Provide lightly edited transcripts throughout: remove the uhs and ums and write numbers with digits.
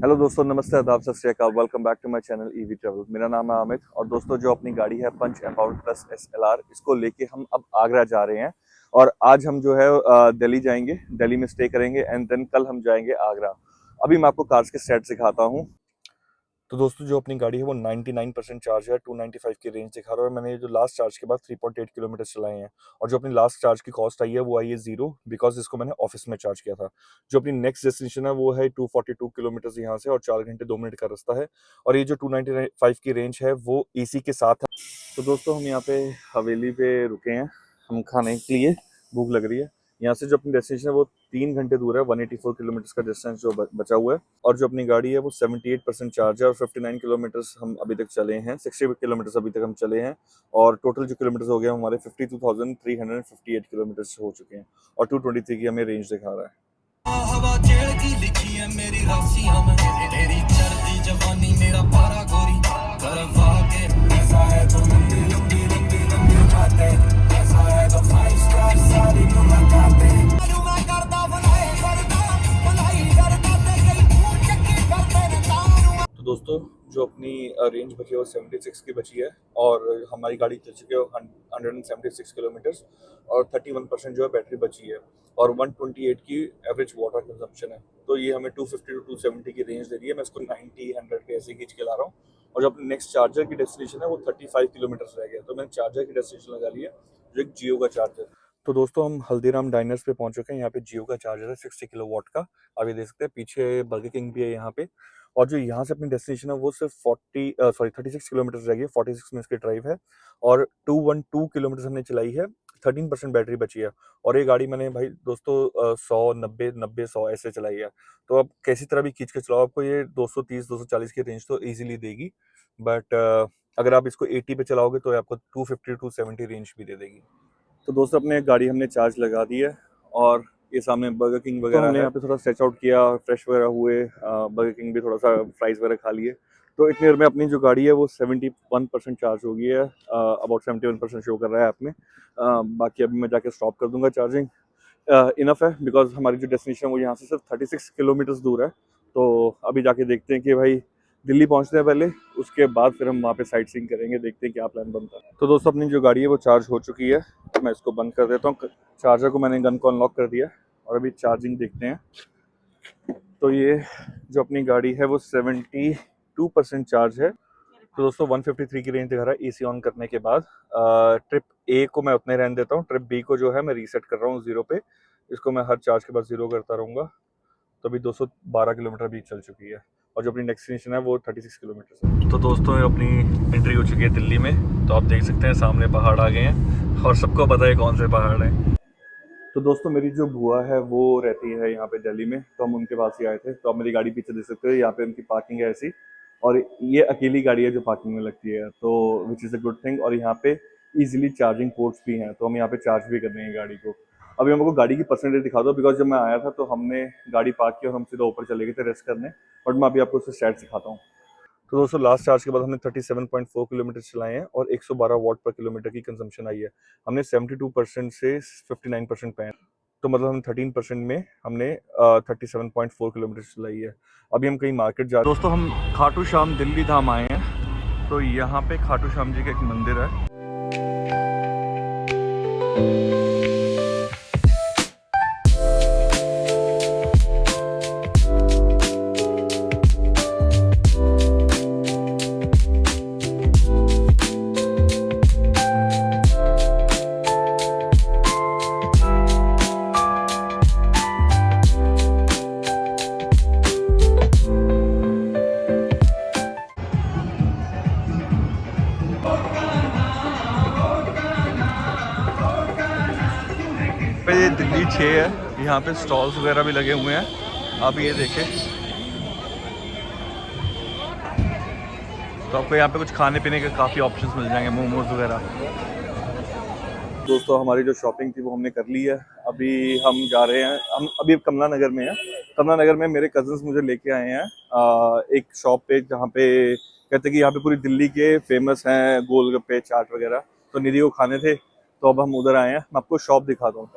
Hello दोस्तों, नमस्ते, आदाब, सत श्री अकाल। Welcome back to my channel EV travel. मेरा नाम है अमित और दोस्तों जो अपनी गाड़ी है पंच एम्पावर्ड प्लस SLR, इसको लेके हम अब आगरा जा रहे हैं। और आज हम जो है दिल्ली जाएंगे, दिल्ली में स्टे करेंगे एंड देन कल हम जाएंगे आगरा। अभी मैं आपको कार्स के सेट सिखाता हूँ। तो दोस्तों जो अपनी गाड़ी है वो 99% चार्ज है, 295 की रेंज दिखा रहा है। मैंने जो लास्ट चार्ज के बाद 3.8 किलोमीटर चलाए हैं और जो अपनी लास्ट चार्ज की कॉस्ट आई है वो आई है 0, बिकॉज इसको मैंने ऑफिस में चार्ज किया था। जो अपनी नेक्स्ट डेस्टिनेशन है वो है 242 किलोमीटर यहाँ से और 4 घंटे 2 मिनट का रास्ता है। और ये जो 295 की रेंज है वो AC के साथ है। तो दोस्तों हम यहाँ पे हवेली पे रुके हैं, हम खाने के लिए, भूख लग रही है। यहाँ से जो अपनी डेस्टिनेशन है वो 3 घंटे दूर है, 184 किलोमीटर का डिस्टेंस जो बचा हुआ है। और जो अपनी गाड़ी है वो 78% चार्ज है और 59 किलोमीटर्स हम अभी तक चले हैं, 60 किलोमीटर्स अभी तक हम चले हैं। और टोटल जो किलोमीटर्स हो गए हमारे 52,358 किलोमीटर्स हो चुके हैं और 223 की हमें रेंज दिखा रहा है। हवा जेल की लिखी है मेरी राशियां में, तेरी चढ़ती जवानी मेरा पारा गोरी करवा के ऐसा है तो लंबी लंबी लंबी लंबी बातें, ऐसा है तो 5 स्टार सारी मुलाकातें। मैं करता बनाए करता बनाई करता ते कई खून चक्की करते रहता। तो दोस्तों जो अपनी रेंज बची है वो 76 की बची है और हमारी गाड़ी चल चुकी है 176 किलोमीटर्स और 31% जो है बैटरी बची है और 128 की एवरेज वाटर कंजम्पशन है। तो ये हमें 250 टू 270 की रेंज दे रही है। मैं इसको 90 100 पे ऐसे खींच के ला रहा हूँ। और जो अपनी नेक्स्ट चार्जर की डेस्टिनेशन है वो 35 किलोमीटर रह गया, तो मैंने चार्जर की डेस्टिनेशन लगा लिया जो एक जियो का चार्जर। तो दोस्तों हम हल्दीराम डाइनर्स पे पहुंच चुके हैं। यहाँ पे जियो का चार्जर है 60 किलोवाट का, आप ये देख सकते हैं। पीछे बर्गर किंग भी है यहाँ पे। और जो यहाँ से अपनी डेस्टिनेशन है वो सिर्फ 36 किलोमीटर रह गई, 46 मिनट्स की ड्राइव है और 212 किलोमीटर हमने चलाई है, 13% बैटरी बची है। और ये गाड़ी मैंने भाई दोस्तों 100 90 90 100 ऐसे चलाई है। तो अब कैसी तरह भी खींच के चलाओ, आपको ये 230 240 की रेंज तो इजीली देगी। बट अगर आप इसको 80 पे चलाओगे तो आपको 250 270 रेंज भी दे देगी। तो दोस्तों अपने गाड़ी हमने चार्ज लगा दी है और ये सामने बर्गर किंग वगैरह तो हमने यहाँ पे थोड़ा स्ट्रेच आउट किया, फ्रेश वगैरह हुए, बर्गर किंग भी थोड़ा सा फ्राइज वगैरह खा लिए। तो इतनी देर में अपनी जो गाड़ी है वो 71% चार्ज हो गई है, अबाउट 71% शो कर रहा है ऐप में। बाकी अभी मैं जाके स्टॉप कर दूंगा चार्जिंग। इनफ है बिकॉज हमारी जो डेस्टिनेशन है वो यहाँ से सिर्फ 36 किलोमीटर्स दूर है। तो अभी जाके देखते हैं कि भाई दिल्ली पहुँचते हैं पहले, उसके बाद फिर हम वहाँ पे साइट सीइंग करेंगे, देखते हैं क्या प्लान बनता है। तो दोस्तों अपनी जो गाड़ी है वो चार्ज हो चुकी है, मैं इसको बंद कर देता हूँ। चार्जर को मैंने गन को अनलॉक कर दिया और अभी चार्जिंग देखते हैं। तो ये जो अपनी गाड़ी है वो 72% चार्ज है। तो दोस्तों 153 की रेंज दिखा रहा है AC ऑन करने के बाद। ट्रिप A को मैं उतने रहने देता हूँ, ट्रिप B को जो है मैं रीसेट कर रहा हूँ 0 पे। इसको मैं हर चार्ज के बाद 0 करता रहूँगा। तो अभी 212 किलोमीटर भी चल चुकी है और जो अपनी डेस्टिनेशन है वो 36 किलोमीटर है। तो दोस्तों अपनी एंट्री हो चुकी है दिल्ली में। तो आप देख सकते हैं सामने पहाड़ आ गए हैं और सबको पता है कौन से पहाड़ हैं। तो दोस्तों मेरी जो बुआ है वो रहती है यहाँ पे दिल्ली में, तो हम उनके पास ही आए थे। तो आप मेरी गाड़ी पीछे देख सकते हो, यहाँ पे उनकी पार्किंग है ऐसी। और ये अकेली गाड़ी है जो पार्किंग में लगती है, तो which is a good thing. और यहाँ पे इजीली चार्जिंग पोर्ट्स भी हैं, तो हम यहाँ पे चार्ज भी कर देंगे गाड़ी को। अभी हमको गाड़ी की परसेंटेज दिखा दो, बिकॉज जब मैं आया था तो हमने गाड़ी पार्क की और हम सीधा ऊपर चले गए थे रेस्ट करने। बट मैं अभी आपको उससे स्टैट सिखाता हूँ। तो दोस्तों लास्ट चार्ज के बाद हमने 37.4 किलोमीटर चलाए हैं और 112 वॉट पर किलोमीटर की कंजम्पशन आई है। हमने 72% से 59% पे हैं। तो मतलब हम 13% में हमने 37.4 किलोमीटर चलाई है। अभी हम कहीं मार्केट जा रहे हैं। दोस्तों हम खाटू श्याम दिल्ली धाम आए हैं। तो यहाँ पे खाटू श्याम जी का एक मंदिर है। ये दिल्ली 6 है, यहाँ पे स्टॉल्स वगैरह भी लगे हुए हैं, आप ये देखें। तो आपको यहाँ पे कुछ खाने पीने के काफ़ी ऑप्शंस मिल जाएंगे, मोमोज वगैरह। दोस्तों हमारी जो शॉपिंग थी वो हमने कर ली है। अभी हम जा रहे हैं, हम अभी कमला नगर में हैं। कमला नगर में मेरे कजन्स मुझे लेके आए हैं एक शॉप पे, जहाँ पे कहते हैं कि यहाँ पे पूरी दिल्ली के फेमस हैं गोलगप्पे चाट वगैरह। तो निधि को खाने थे, तो अब हम उधर आए हैं। मैं आपको शॉप दिखा दूँ।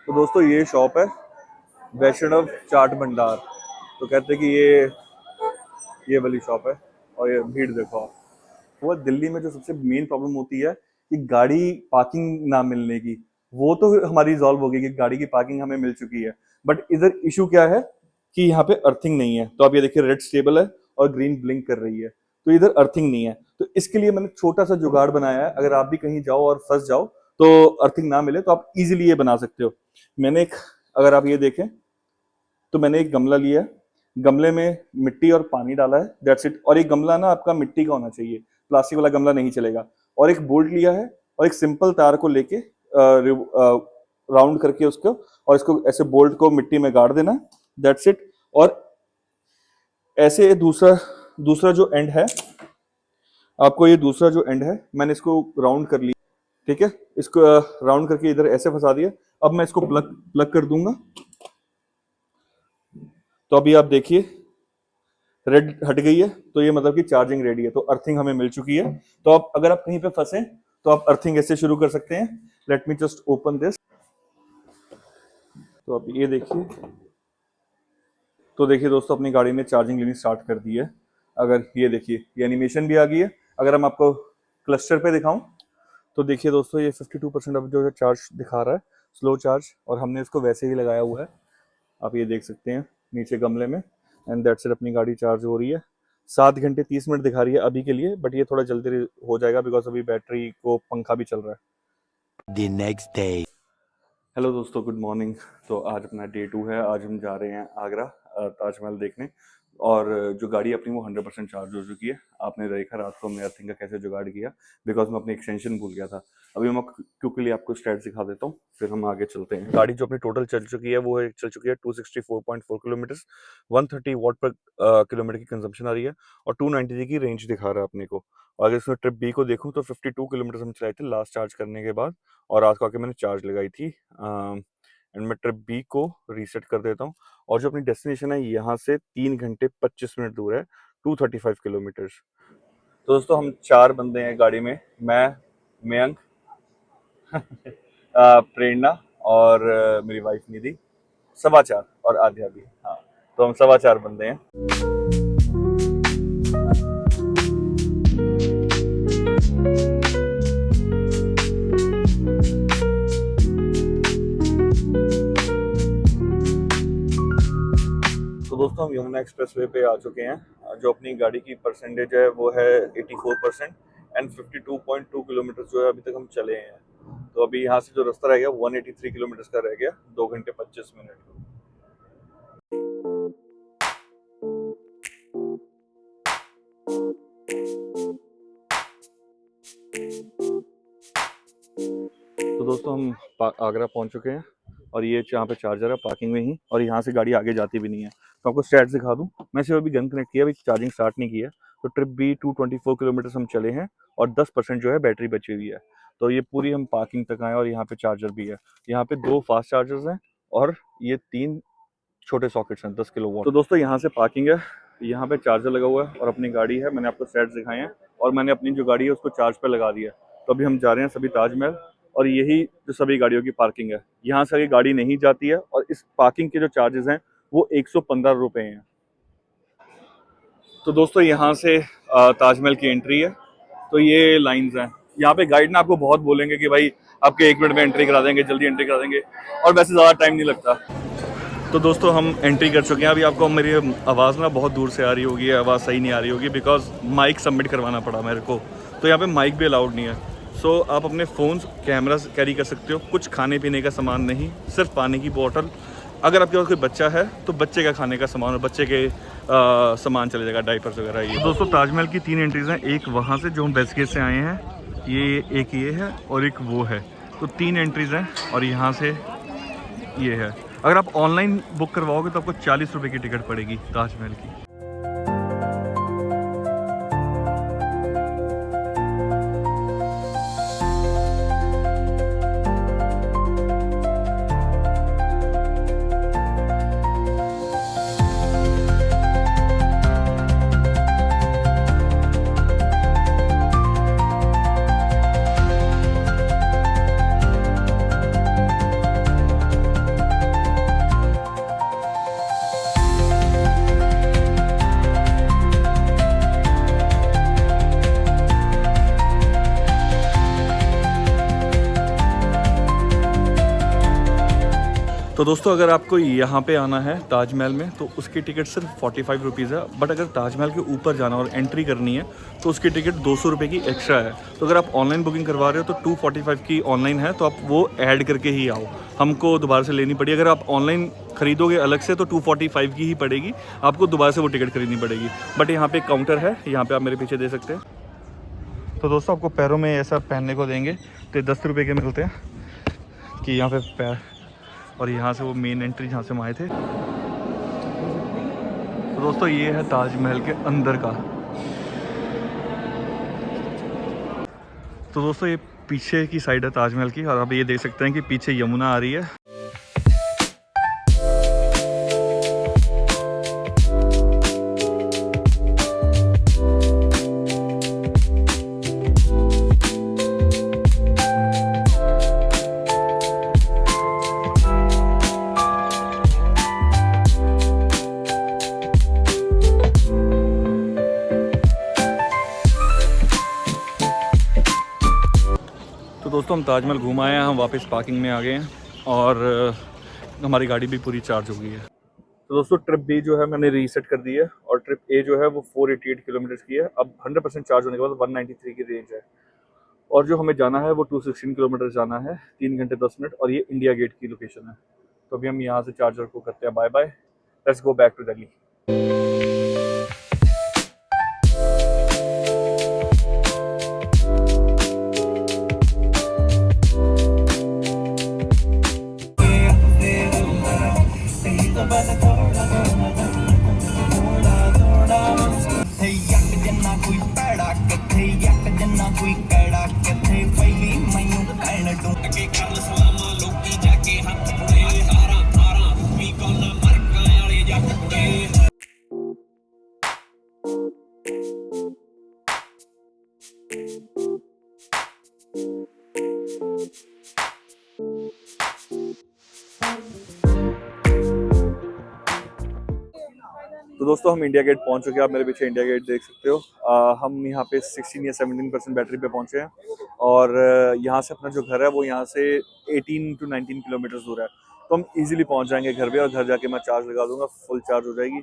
तो दोस्तों ये शॉप है वैष्णव चाट भंडार। तो कहते हैं कि ये ये वाली शॉप है। और ये भीड़ देखो आप। वो दिल्ली में जो सबसे मेन प्रॉब्लम होती है कि गाड़ी पार्किंग ना मिलने की, वो तो हमारी रिजॉल्व होगी कि गाड़ी की पार्किंग हमें मिल चुकी है। बट इधर इशू क्या है कि यहाँ पे अर्थिंग नहीं है। तो आप ये देखिए, रेड स्टेबल है और ग्रीन ब्लिंक कर रही है, तो इधर अर्थिंग नहीं है। तो इसके लिए मैंने छोटा सा जुगाड़ बनाया है, अगर आप भी कहीं जाओ और फंस जाओ तो अर्थिंग ना मिले तो आप इजीली ये बना सकते हो। मैंने एक, अगर आप ये देखें तो मैंने एक गमला लिया है, गमले में मिट्टी और पानी डाला है, दैट्स इट। और एक गमला ना आपका मिट्टी का होना चाहिए, प्लास्टिक वाला गमला नहीं चलेगा। और एक बोल्ट लिया है और एक सिंपल तार को लेके राउंड करके उसको, और इसको ऐसे बोल्ट को मिट्टी में गाड़ देना, दैट्स इट। और ऐसे दूसरा दूसरा जो एंड है, आपको ये दूसरा जो एंड है मैंने इसको राउंड कर लिया, ठीक है। इसको राउंड करके इधर ऐसे फंसा दिया। अब मैं इसको प्लग प्लग कर दूंगा, तो अभी आप देखिए रेड हट गई है, तो ये मतलब कि चार्जिंग रेडी है, तो अर्थिंग हमें मिल चुकी है। तो आप अगर आप कहीं पे फंसे तो आप अर्थिंग ऐसे शुरू कर सकते हैं। Let me just open this. तो आप ये देखिए, तो देखिए दोस्तों, अपनी गाड़ी ने चार्जिंग लेनी स्टार्ट कर दी है। अगर ये देखिए, ये एनिमेशन भी आ गई है। अगर हम आपको क्लस्टर पे दिखाऊं तो देखिए दोस्तों, ये 52% अब जो चार्ज दिखा रहा है, स्लो चार्ज, और हमने इसको वैसे ही लगाया हुआ है। आप ये देख सकते हैं नीचे गमले में, एंड दैट्स इट, अपनी गाड़ी चार्ज हो रही है। 7 घंटे 30 मिनट दिखा रही है अभी के लिए, बट ये थोड़ा जल्दी हो जाएगा बिकॉज अभी बैटरी को पंखा भी चल रहा है। The next day. हेलो दोस्तों, गुड मॉर्निंग। तो आज अपना डे 2 है। आज हम जा रहे हैं आगरा ताजमहल देखने। और जो गाड़ी अपनी वो 100% चार्ज हो चुकी है। आपने देखा रात को हमने अर्थिंग का कैसे जुगाड़ किया, बिकॉज मैं अपनी एक्सटेंशन भूल गया था। अभी मैं क्योंकि लिए आपको स्टैट्स दिखा देता हूँ, फिर हम आगे चलते हैं। गाड़ी जो अपनी टोटल चल चुकी है वो चल चुकी है 264.4 किलोमीटर, 130 वाट पर किलोमीटर की कंजम्पशन आ रही है, और 293 की रेंज दिखा रहा है अपने को। और अगर इसमें ट्रिप बी को देखूँ तो 52 किलोमीटर हम चलाए थे लास्ट चार्ज करने के बाद, और रात को आके मैंने चार्ज लगाई थी। एंड मैं ट्रिप बी को रीसेट कर देता हूँ। और जो अपनी डेस्टिनेशन है यहाँ से 3 घंटे 25 मिनट दूर है, 235 किलोमीटर। तो दोस्तों हम 4 बंदे हैं गाड़ी में, मैं, मयंक, प्रेरणा और मेरी वाइफ निधि, 4.25 और आध्या भी। हाँ, तो हम 4.25 बंदे हैं। तो दोस्तों हम यमुना एक्सप्रेस वे पे आ चुके हैं। जो अपनी गाड़ी की परसेंटेज है वो है 84%, एंड 52.2 किलोमीटर जो है अभी तक हम चले हैं। तो अभी यहाँ से जो रास्ता रह गया 183 किलोमीटर का रह गया, 2 घंटे 25 मिनट। तो दोस्तों हम आगरा पहुंच चुके हैं, और ये यहाँ पे चार्जर है पार्किंग में ही, और यहाँ से गाड़ी आगे जाती भी नहीं है। तो आपको स्टैट्स दिखा दूं, मैं सिर्फ अभी गन कनेक्ट किया, अभी चार्जिंग स्टार्ट नहीं किया। तो ट्रिप भी 224 किलोमीटर हम चले हैं, और 10% जो है बैटरी बची हुई है। तो ये पूरी हम पार्किंग तक आए, और यहाँ पे चार्जर भी है। यहाँ पे 2 फास्ट चार्जर्स हैं, और ये 3 छोटे सॉकेट्स हैं 10 किलोवाट। तो दोस्तों यहाँ से पार्किंग है, यहाँ पे चार्जर लगा हुआ है, और अपनी गाड़ी है, मैंने आपको स्टैट्स दिखाए हैं, और मैंने अपनी जो गाड़ी है उसको चार्ज पे लगा दिया। तो अभी हम जा रहे हैं सभी ताजमहल, और यही जो सभी गाड़ियों की पार्किंग है। यहाँ से आगे गाड़ी नहीं जाती है, और इस पार्किंग के जो चार्जेस हैं वो 115 रुपये हैं। तो दोस्तों यहाँ से ताजमहल की एंट्री है। तो ये लाइंस हैं, यहाँ पे गाइड ना आपको बहुत बोलेंगे कि भाई आपके 1 मिनट में एंट्री करा देंगे, जल्दी एंट्री करा देंगे, और वैसे ज़्यादा टाइम नहीं लगता। तो दोस्तों हम एंट्री कर चुके हैं। अभी आपको मेरी आवाज़ ना बहुत दूर से आ रही होगी, आवाज़ सही नहीं आ रही होगी, बिकॉज माइक सबमिट करवाना पड़ा मेरे को। तो यहाँ पे माइक भी अलाउड नहीं है। सो आप अपने फ़ोन्स, कैमरास कैरी कर सकते हो, कुछ खाने पीने का सामान नहीं, सिर्फ पानी की बोतल। अगर आपके पास कोई बच्चा है तो बच्चे का खाने का सामान और बच्चे के सामान चले जाएगा, डाइपर्स वगैरह। ये दोस्तों ताजमहल की 3 एंट्रीज़ हैं। एक वहाँ से जो हम वेस्ट गेट से आए हैं, ये एक ये है और एक वो है। तो 3 एंट्रीज़ हैं, और यहाँ से ये है। अगर आप ऑनलाइन बुक करवाओगे तो आपको 40 रुपये की टिकट पड़ेगी ताजमहल की। तो दोस्तों अगर आपको यहाँ पे आना है ताजमहल में तो उसकी टिकट सिर्फ 45 रुपीज़ है, बट अगर ताजमहल के ऊपर जाना और एंट्री करनी है तो उसकी टिकट 200 रुपये की एक्स्ट्रा है। तो अगर आप ऑनलाइन बुकिंग करवा रहे हो तो 245 की ऑनलाइन है, तो आप वो ऐड करके ही आओ, हमको दोबारा से लेनी पड़ी। अगर आप ऑनलाइन खरीदोगे अलग से तो 245 की ही पड़ेगी, आपको दोबारा से वो टिकट खरीदनी पड़ेगी। बट यहाँ पे काउंटर है, यहाँ पे आप मेरे पीछे दे सकते हैं। तो दोस्तों आपको पैरों में ऐसा पहनने को देंगे, तो 10 रुपये के मिलते हैं कि यहाँ पे पैर, और यहाँ से वो मेन एंट्री जहाँ से हम आए थे। तो दोस्तों ये है ताजमहल के अंदर का। तो दोस्तों ये पीछे की साइड है ताजमहल की, और आप ये देख सकते हैं कि पीछे यमुना आ रही है। तो दोस्तों हम ताजमहल घूम आए हैं, हम वापस पार्किंग में आ गए हैं और हमारी गाड़ी भी पूरी चार्ज हो गई है। तो दोस्तों ट्रिप बी जो है मैंने रीसेट कर दी है, और ट्रिप ए जो है वो 488 किलोमीटर की है। अब 100% चार्ज होने के बाद 193 की रेंज है, और जो हमें जाना है वो 216 किलोमीटर जाना है, 3 घंटे 10 मिनट, और ये इंडिया गेट की लोकेशन है। तो अभी हम यहाँ से चार्जर को करते हैं bye bye. Let's go back to Delhi. तो दोस्तों हम इंडिया गेट पहुंच चुके हैं, आप मेरे पीछे इंडिया गेट देख सकते हो। हम यहाँ पे 16 या 17% बैटरी पे पहुंचे हैं, और यहाँ से अपना जो घर है वो यहाँ से 18 to 19 किलोमीटर दूर है। तो हम इजीली पहुंच जाएंगे घर पे, और घर जाके मैं चार्ज लगा दूंगा, फुल चार्ज हो जाएगी।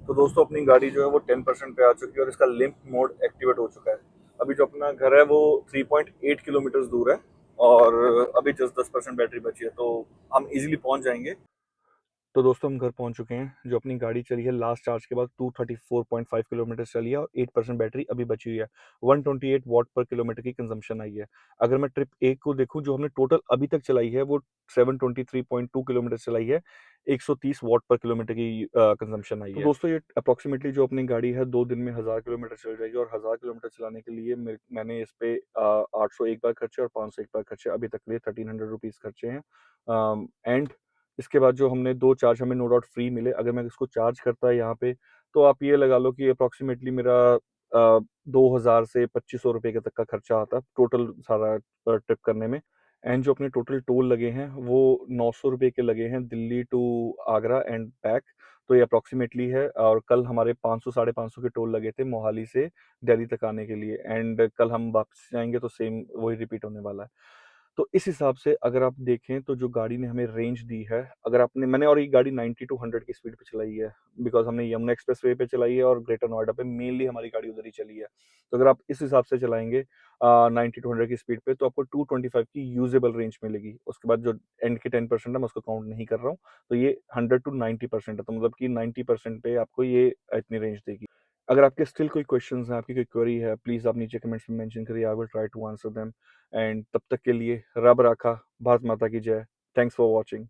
तो दोस्तों अपनी गाड़ी जो है वो 10% पे आ चुकी है, और इसका लिम्प मोड एक्टिवेट हो चुका है। अभी जो अपना घर है वो 3.8 किलोमीटर दूर है, और अभी जस्ट 10% बैटरी बची है, तो हम इजीली पहुंच जाएंगे। तो दोस्तों हम घर पहुंच चुके हैं। जो अपनी गाड़ी चली है लास्ट चार्ज के बाद 234.5 किलोमीटर चली है, और 8% बैटरी अभी बची हुई है। 128 वॉट पर किलोमीटर की कंजम्पशन आई है। अगर मैं ट्रिप एक को देखूं, जो हमने टोटल अभी तक चलाई है वो 723.2 किलोमीटर चलाई है, 130 वॉट पर किलोमीटर की कंजम्पशन आई है। तो दोस्तों ये अप्रोक्सीमेटली जो अपनी गाड़ी है 2 दिन में 1000 किलोमीटर चल जाएगी, और 1000 किलोमीटर चलाने के लिए मैंने इस पे 800 एक बार खर्चे और 500 एक बार खर्चे, अभी तक लिए 1300 रुपीज़ खर्चे हैं। एंड इसके बाद जो हमने 2 चार्ज हमें नो डाउट फ्री मिले, अगर मैं इसको चार्ज करता है यहाँ पे, तो आप ये लगा लो कि अप्रॉक्सीमेटली मेरा 2000 से 2500 रुपये के तक का खर्चा आता है टोटल सारा ट्रिप करने में। एंड जो अपने टोटल टोल लगे हैं वो 900 रुपये के लगे हैं, Delhi to Agra and back. तो ये अप्रॉक्सीमेटली है, और कल हमारे 500 साढ़े 500 के टोल लगे थे मोहाली से दिल्ली तक आने के लिए, एंड कल हम वापस जाएंगे तो सेम वही रिपीट होने वाला है। तो इस हिसाब से अगर आप देखें तो जो गाड़ी ने हमें रेंज दी है, अगर आपने मैंने और ये गाड़ी 90 टू 100 की स्पीड पे चलाई है, बिकॉज हमने यमुना एक्सप्रेस वे पे चलाई है, और ग्रेटर नोएडा पे मेनली हमारी गाड़ी उधर ही चली है। तो अगर आप इस हिसाब से चलाएंगे 90 टू 100 की स्पीड पे, तो आपको 225 की यूजेबल रेंज मिलेगी। उसके बाद जो एंड के 10% है मैं उसको काउंट नहीं कर रहा हूँ, तो ये 100 to 90% है, तो मतलब कि 90% पे आपको ये इतनी रेंज देगी। अगर आपके स्टिल कोई क्वेश्चंस हैं, आपकी कोई क्वेरी है, प्लीज़ आप नीचे कमेंट्स में मेंशन करिए, I will try to answer them. एंड तब तक के लिए रब राखा, भारत माता की जय। Thanks for watching.